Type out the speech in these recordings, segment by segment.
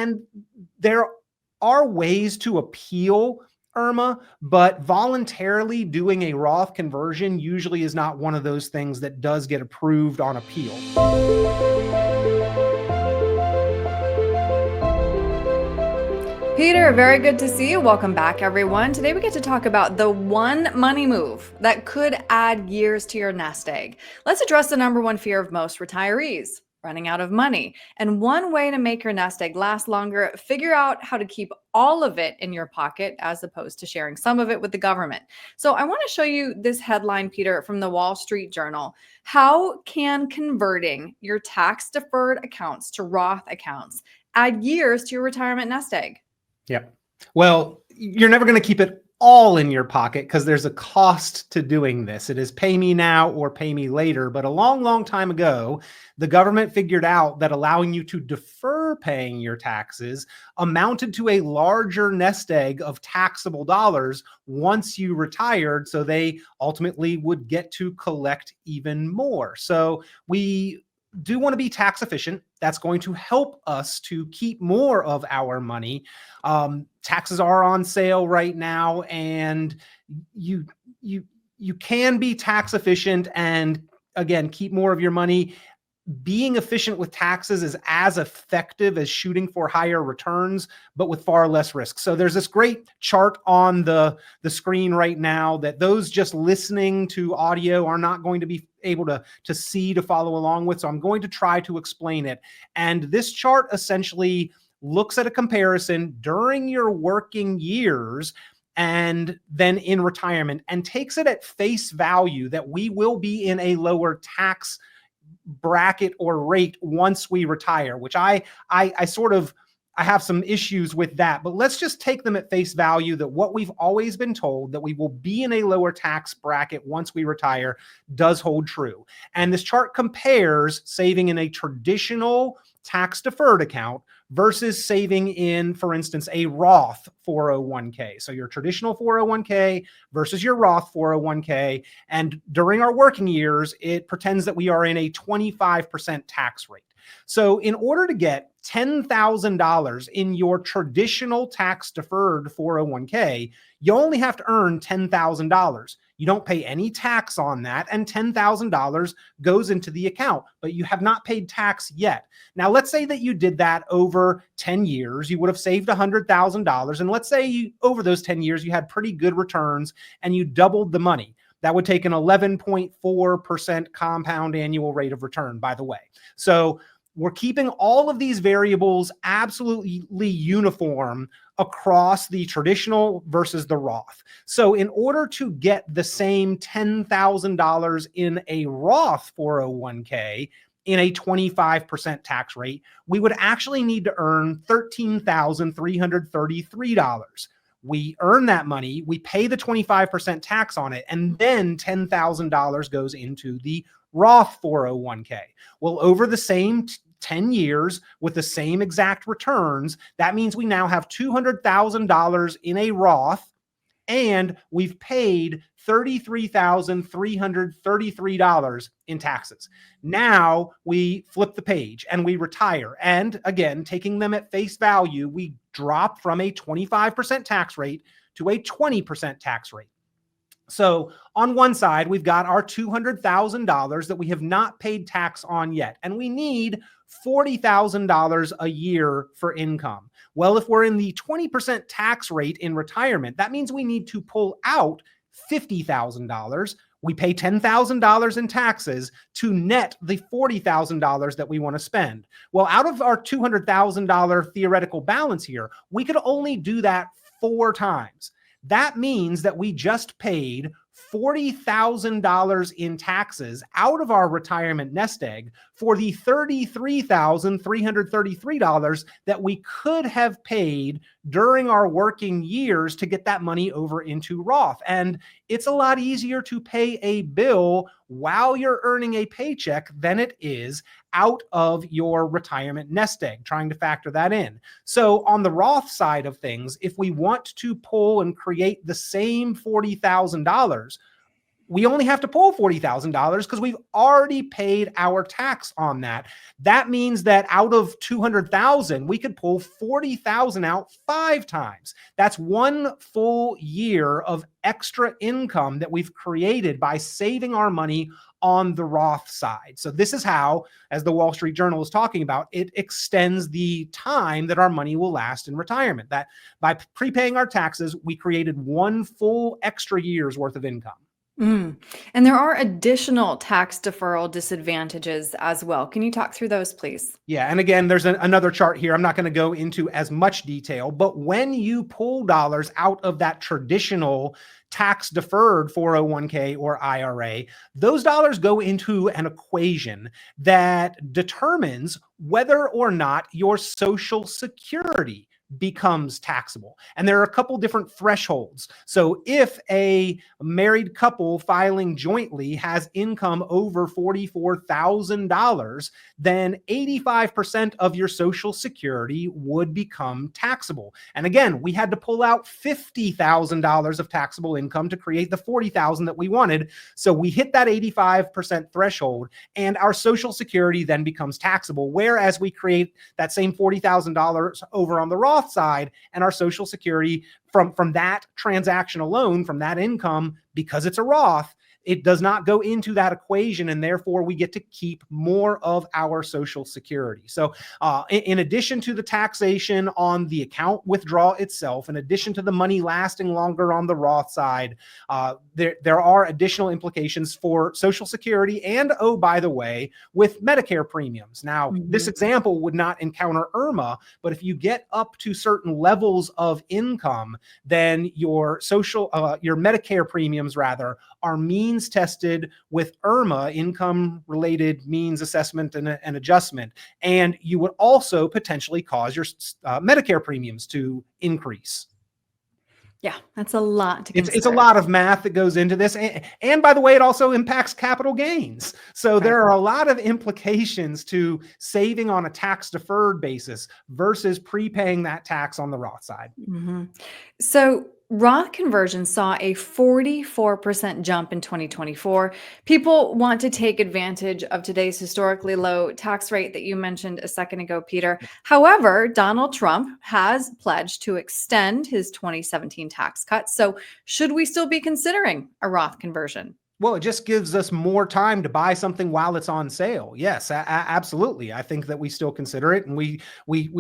And there are ways to appeal IRMA, but voluntarily doing a Roth conversion usually is not one of those things that does get approved on appeal. Peter, very good to see you. Welcome back, everyone. Today we get to talk about the one money move that could add years to your nest egg. Let's address the number one fear of most retirees: running out of money. And one way to make your nest egg last longer: figure out how to keep all of it in your pocket as opposed to sharing some of it with the government. So I want to show you this headline, Peter, from the Wall Street Journal. How can converting your tax deferred accounts to Roth accounts add years to your retirement nest egg? Yeah. Well, you're never going to keep it all in your pocket because there's a cost to doing this. It is pay me now or pay me later. But a long, long time ago, the government figured out that allowing you to defer paying your taxes amounted to a larger nest egg of taxable dollars once you retired. So they ultimately would get to collect even more. So we do want to be tax efficient. That's going to help us to keep more of our money. Taxes are on sale right now, and you can be tax efficient and, again, keep more of your money. Being efficient with taxes is as effective as shooting for higher returns, but with far less risk. So there's this great chart on the screen right now that those just listening to audio are not going to be able to see, to follow along with. So I'm going to try to explain it. And this chart essentially looks at a comparison during your working years and then in retirement, and takes it at face value that we will be in a lower tax bracket or rate once we retire, which I have some issues with that, but let's just take them at face value that what we've always been told, that we will be in a lower tax bracket once we retire, does hold true. And this chart compares saving in a traditional tax deferred account versus saving in, for instance, a Roth 401k. So your traditional 401k versus your Roth 401k. And during our working years, it pretends that we are in a 25% tax rate. So in order to get $10,000 in your traditional tax deferred 401k, you only have to earn $10,000. You don't pay any tax on that, and $10,000 goes into the account, but you have not paid tax yet. Now, let's say that you did that over 10 years. You would have saved $100,000. And let's say over those 10 years, you had pretty good returns and you doubled the money. That would take an 11.4% compound annual rate of return, by the way. So we're keeping all of these variables absolutely uniform across the traditional versus the Roth. So in order to get the same $10,000 in a Roth 401k in a 25% tax rate, we would actually need to earn $13,333. We earn that money, we pay the 25% tax on it, and then $10,000 goes into the Roth 401k. Well, over the same 10 years with the same exact returns, that means we now have $200,000 in a Roth, and we've paid $33,333 in taxes. Now we flip the page and we retire. And again, taking them at face value, we drop from a 25% tax rate to a 20% tax rate. So on one side, we've got our $200,000 that we have not paid tax on yet, and we need $40,000 a year for income. Well, if we're in the 20% tax rate in retirement, that means we need to pull out $50,000. We pay $10,000 in taxes to net the $40,000 that we want to spend. Well, out of our $200,000 theoretical balance here, we could only do that 4 times. That means that we just paid $40,000 in taxes out of our retirement nest egg for the $33,333 that we could have paid during our working years to get that money over into Roth. And it's a lot easier to pay a bill while you're earning a paycheck than it is out of your retirement nest egg, trying to factor that in. So on the Roth side of things, if we want to pull and create the same $40,000, we only have to pull $40,000 because we've already paid our tax on that. That means that out of 200,000, we could pull 40,000 out 5 times. That's 1 full year of extra income that we've created by saving our money on the Roth side. So this is how, as the Wall Street Journal is talking about, it extends the time that our money will last in retirement. That by prepaying our taxes, we created 1 full extra year's worth of income. And there are additional tax deferral disadvantages as well. Can you talk through those, please? Yeah. And again, there's another chart here. I'm not going to go into as much detail, but when you pull dollars out of that traditional tax deferred 401k or IRA, those dollars go into an equation that determines whether or not your Social Security becomes taxable. And there are a couple different thresholds. So if a married couple filing jointly has income over $44,000, then 85% of your Social Security would become taxable. And again, we had to pull out $50,000 of taxable income to create the $40,000 that we wanted. So we hit that 85% threshold, and our Social Security then becomes taxable. Whereas we create that same $40,000 over on the Roth side, and our Social Security from that transaction alone, from that income, because it's a Roth, it does not go into that equation, and therefore we get to keep more of our Social Security. So in addition to the taxation on the account withdrawal itself, in addition to the money lasting longer on the Roth side, there are additional implications for Social Security and, oh, by the way, with Medicare premiums. Now, this example would not encounter IRMA, but if you get up to certain levels of income, then your Medicare premiums rather are means tested with IRMA, income related means assessment and adjustment. And you would also potentially cause your Medicare premiums to increase. Yeah, that's a lot to consider. It's a lot of math that goes into this. And by the way, it also impacts capital gains. So there are a lot of implications to saving on a tax deferred basis versus prepaying that tax on the Roth side. So Roth conversion saw a 44% jump in 2024. People want to take advantage of today's historically low tax rate that you mentioned a second ago, Peter. However, Donald Trump has pledged to extend his 2017 tax cuts. So should we still be considering a Roth conversion? Well, it just gives us more time to buy something while it's on sale. Yes, absolutely. I think that we still consider it, and we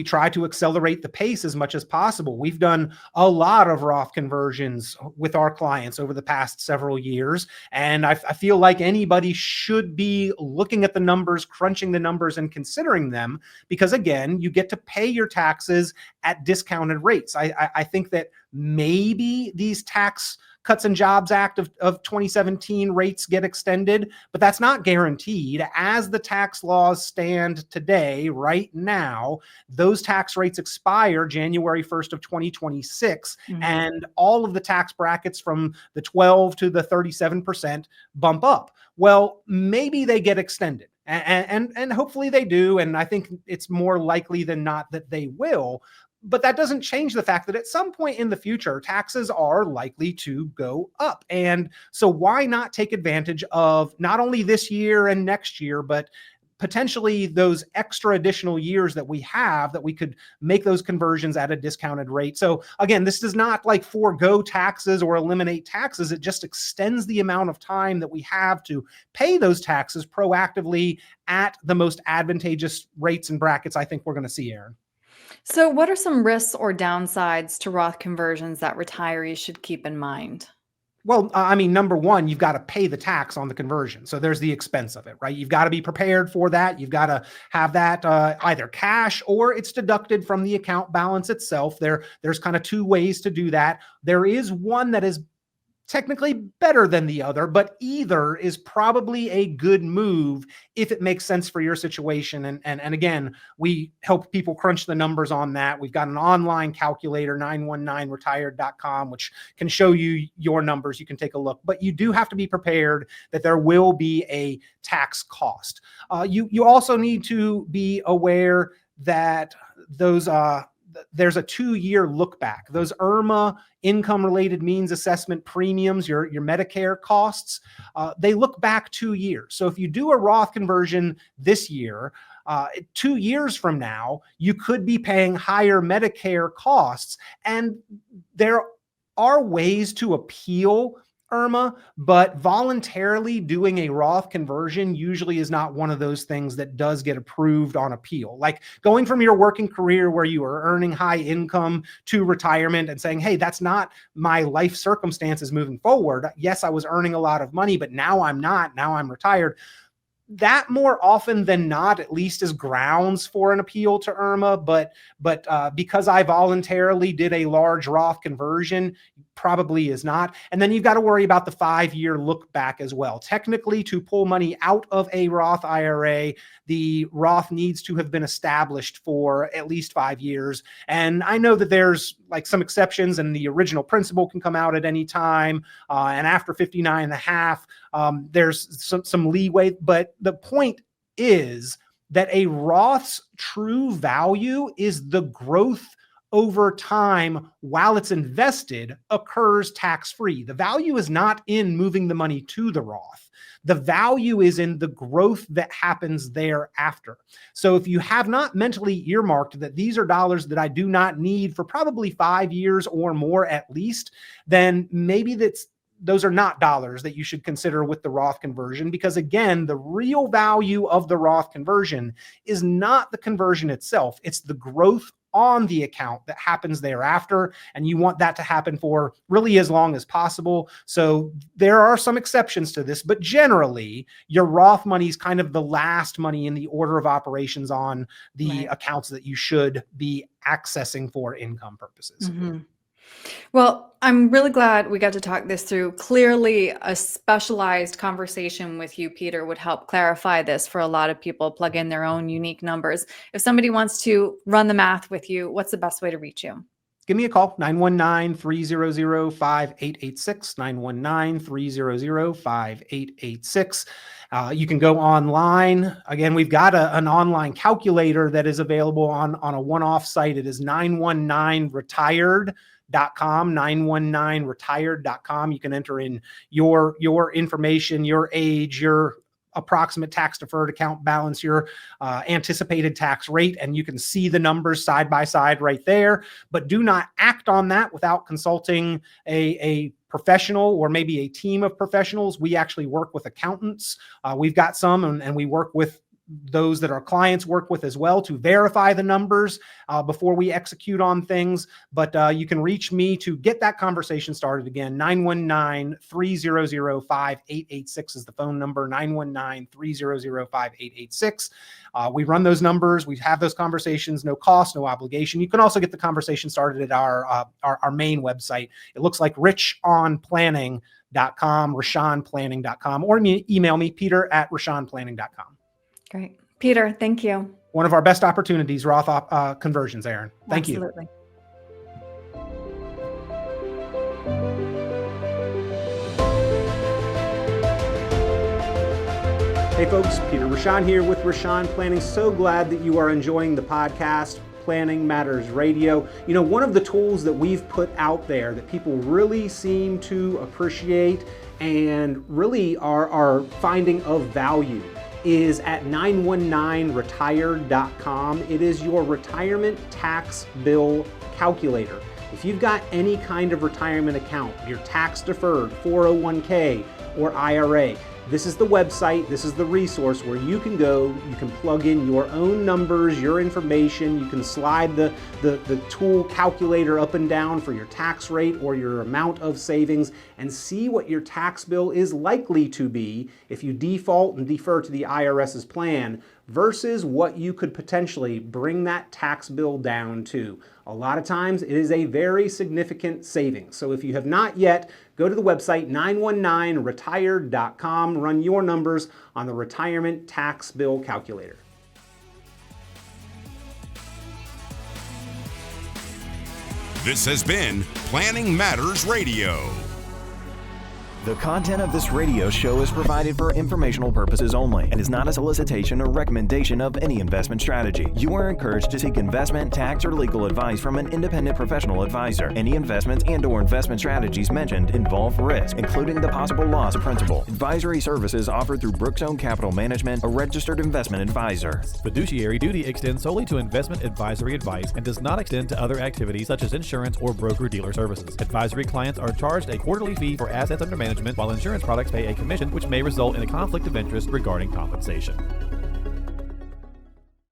try to accelerate the pace as much as possible. We've done a lot of Roth conversions with our clients over the past several years, and I feel like anybody should be looking at the numbers, crunching the numbers, and considering them, because again, you get to pay your taxes at discounted rates. I think that maybe these Tax Cuts and Jobs Act of 2017 rates get extended, but that's not guaranteed. As the tax laws stand today, right now, those tax rates expire January 1st of 2026, and all of the tax brackets from the 12 to the 37% bump up. Well, maybe they get extended. And hopefully they do. And I think it's more likely than not that they will. But that doesn't change the fact that at some point in the future, taxes are likely to go up. And so why not take advantage of not only this year and next year, but potentially those extra additional years that we have, that we could make those conversions at a discounted rate. So again, this does not like forego taxes or eliminate taxes. It just extends the amount of time that we have to pay those taxes proactively at the most advantageous rates and brackets I think we're going to see, Erin. So what are some risks or downsides to Roth conversions that retirees should keep in mind? Well, I mean, number one, you've got to pay the tax on the conversion. So there's the expense of it, right? You've got to be prepared for that. You've got to have that either cash or it's deducted from the account balance itself. There's kind of 2 ways to do that. There is one that is technically better than the other, but either is probably a good move if it makes sense for your situation. And again, we help people crunch the numbers on that. We've got an online calculator, 919retired.com, which can show you your numbers. You can take a look, but you do have to be prepared that there will be a tax cost. You also need to be aware that those there's a 2-year look back. Those IRMA income related means assessment premiums, your Medicare costs, they look back 2 years. So if you do a Roth conversion this year, 2 years from now, you could be paying higher Medicare costs. And there are ways to appeal IRMA, but voluntarily doing a Roth conversion usually is not one of those things that does get approved on appeal. Like going from your working career where you are earning high income to retirement and saying, hey, that's not my life circumstances moving forward. Yes, I was earning a lot of money, but now I'm not. Now I'm retired. That more often than not, at least, is grounds for an appeal to IRMA. But because I voluntarily did a large Roth conversion, probably is not. And then you've got to worry about the 5-year look back as well. Technically, to pull money out of a Roth IRA, the Roth needs to have been established for at least 5 years. And I know that there's like some exceptions, and the original principal can come out at any time. And after 59 and a half, there's some leeway. But the point is that a Roth's true value is the growth over time while it's invested occurs tax-free. The value is not in moving the money to the Roth. The value is in the growth that happens thereafter. So if you have not mentally earmarked that these are dollars that I do not need for probably 5 years or more at least, then maybe those are not dollars that you should consider with the Roth conversion, because again, the real value of the Roth conversion is not the conversion itself. It's the growth on the account that happens thereafter. And you want that to happen for really as long as possible. So there are some exceptions to this, but generally your Roth money is kind of the last money in the order of operations on the accounts that you should be accessing for income purposes. Mm-hmm. Well, I'm really glad we got to talk this through. Clearly, a specialized conversation with you, Peter, would help clarify this for a lot of people, plug in their own unique numbers. If somebody wants to run the math with you, what's the best way to reach you? Give me a call, 919-300-5886, 919-300-5886. You can go online. Again, we've got an online calculator that is available on a one-off site. It is 919-retired.com, 919retired.com. You can enter in your information, your age, your approximate tax deferred account balance, your anticipated tax rate, and you can see the numbers side by side right there. But do not act on that without consulting a professional or maybe a team of professionals. We actually work with accountants. We've got some, and we work with those that our clients work with as well to verify the numbers before we execute on things. But you can reach me to get that conversation started. Again, 919-300-5886 is the phone number, 919-300-5886. We run those numbers. We have those conversations, no cost, no obligation. You can also get the conversation started at our main website. It looks like Richon Planning.com, or email me, Peter@RichonPlanning.com. Great. Peter, thank you. One of our best opportunities, Roth conversions, Erin. Thank you. Absolutely. Hey folks, Peter Richon here with Richon Planning. So glad that you are enjoying the podcast, Planning Matters Radio. You know, one of the tools that we've put out there that people really seem to appreciate and really are finding of value is at 919retired.com. It is your retirement tax bill calculator. If you've got any kind of retirement account, your tax deferred, 401k, or IRA, this is the website, this is the resource where you can go, you can plug in your own numbers, your information, you can slide the tool calculator up and down for your tax rate or your amount of savings and see what your tax bill is likely to be if you default and defer to the IRS's plan versus what you could potentially bring that tax bill down to. A lot of times it is a very significant savings. So if you have not yet, go to the website 919retired.com, run your numbers on the retirement tax bill calculator. This has been Planning Matters Radio. The content of this radio show is provided for informational purposes only and is not a solicitation or recommendation of any investment strategy. You are encouraged to seek investment, tax, or legal advice from an independent professional advisor. Any investments and/or investment strategies mentioned involve risk, including the possible loss of principal. Advisory services offered through Brookstone Capital Management, a registered investment advisor. Fiduciary duty extends solely to investment advisory advice and does not extend to other activities such as insurance or broker-dealer services. Advisory clients are charged a quarterly fee for assets under management, while insurance products pay a commission, which may result in a conflict of interest regarding compensation.